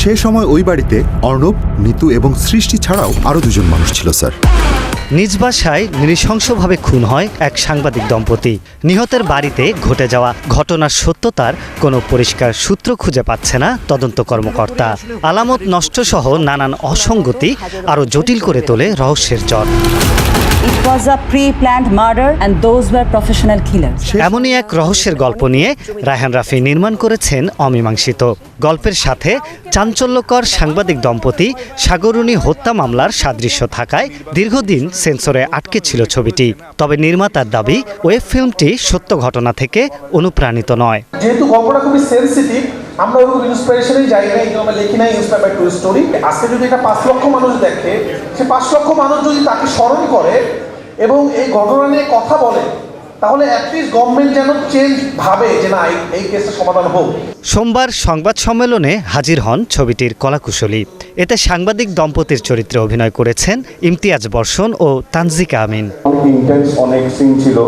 সে সময় ওই বাড়িতে অর্ণব, নিতু এবং সৃষ্টি ছাড়াও আরও দুজন মানুষ ছিল স্যার। নিজ বাসায় নৃশংসভাবে খুন হয় এক সাংবাদিক দম্পতি। নিহতের বাড়িতে ঘটে যাওয়া ঘটনার সত্যতার কোনো পরিষ্কার সূত্র খুঁজে পাচ্ছে না তদন্ত কর্মকর্তা। আলামত নষ্টসহ নানান অসঙ্গতি আরও জটিল করে তোলে রহস্যের জট। It was a pre-planned murder and those were professional killers. এমনই এক রহস্যের গল্প নিয়ে রায়হান রাফি নির্মাণ করেছেন অমীমাংসিত। গল্পের সাথে চাঞ্চল্যকর সাংবাদিক দম্পতি সাগরুণী হত্যা মামলার সাদৃশ্য থাকায় দীর্ঘদিন সেন্সরে আটকে ছিল ছবিটি। তবে নির্মাতার দাবি ওয়েব ফিল্মটি সত্য ঘটনা থেকে অনুপ্রাণিত নয়। যেহেতু গল্পটা খুবই সেন্সিটিভ, আমরা ওরকম ইন্সপিরেশনেই যাই না, এই আমরা লিখি না ইন্সপায়ার বাই ট্রু স্টোরি। আজকে যদি এটা 5 লক্ষ মানুষ দেখে, সে 5 লক্ষ মানুষ যদি তাকে স্মরণ করে এবং এই ঘটনা নিয়ে কথা বলে, তাহলে অ্যাটলিস্ট গভর্নমেন্ট যেন চেঞ্জ ভাবে যে না, এই কেসটা সমাধান হোক। সোমবার সংবাদ সম্মেলনে হাজির হন ছবিটির কলাকুশলী। এতে সাংবাদিক দম্পতির চরিত্রে অভিনয় করেছেন ইমতিয়াজ বর্ষণ ও তানজিকা আমিন। ইন্টেন্স অনেক সিন ছিল,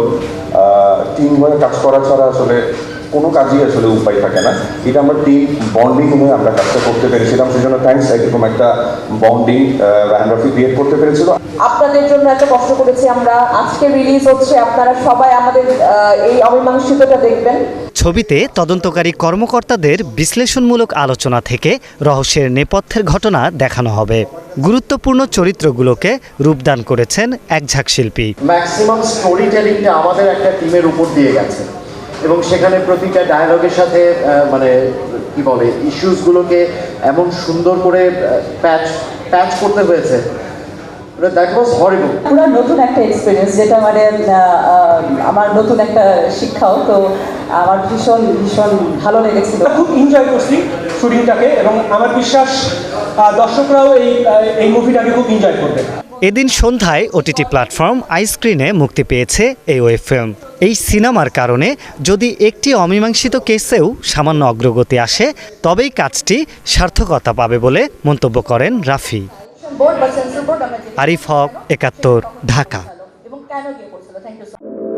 টিম হয়ে কাজ করা ছাড়া আসলে কোনো কাজই আসলে উপায় থাকে না। এটা আমরা টিম বন্ডিং হয়ে আমরা কাজটা করতে পেরেছিলাম, সেজন্য থ্যাঙ্কস। এরকম একটা বন্ডিং রায়হান রাফি ক্রিয়েট করতে পেরেছিল। আপনাদের জন্য এত কষ্ট করেছি আমরা, আজকে রিলিজ হচ্ছে, আপনারা সবাই আমাদের এই অমীমাংসিতটা দেখবেন। ছবিতে তদন্তকারী কর্মকর্তাদের বিশ্লেষণমূলক আলোচনা থেকে রহস্যের নেপথ্যের ঘটনা দেখানো হবে। গুরুত্বপূর্ণ চরিত্রগুলোকে রূপদান করেছেন এক ঝাঁক শিল্পী। ম্যাক্সিমাম স্টোরি টেলিংটা আমাদের একটা টিমের উপর দিয়ে গেছে এবং সেখানে প্রতিটা ডায়ালগের সাথে মানে কি বলে ইস্যুসগুলোকে এমন সুন্দর করে প্যাচ করতে হয়েছে। দ্যাট ওয়াজ হরিবল। পুরো নতুন একটা এক্সপেরিয়েন্স, যেটা মানে আমার নতুন একটা শিক্ষাও। তো আমার ভীষণ ভীষণ ভালো লেগেছিল। খুব এনজয় করছি শুটিংটাকে এবং আমার বিশ্বাস দর্শকরাও এই মুভিটাকে খুব এনজয় করবে। এদিন সন্ধ্যায় ওটিটি প্ল্যাটফর্ম আইস্ক্রিনে মুক্তি পেয়েছে এই ওয়েব ফিল্ম। এই সিনেমার কারণে যদি একটি অমীমাংসিত কেসেও সামান্য অগ্রগতি আসে, তবেই কাজটি সার্থকতা পাবে বলে মন্তব্য করেন রাফি। বোর্ড বা সেন্সর বোর্ড আমরা আরিফ হক, ৭১, ঢাকা। এবং কেন গিয়ে করছিল। Thank you.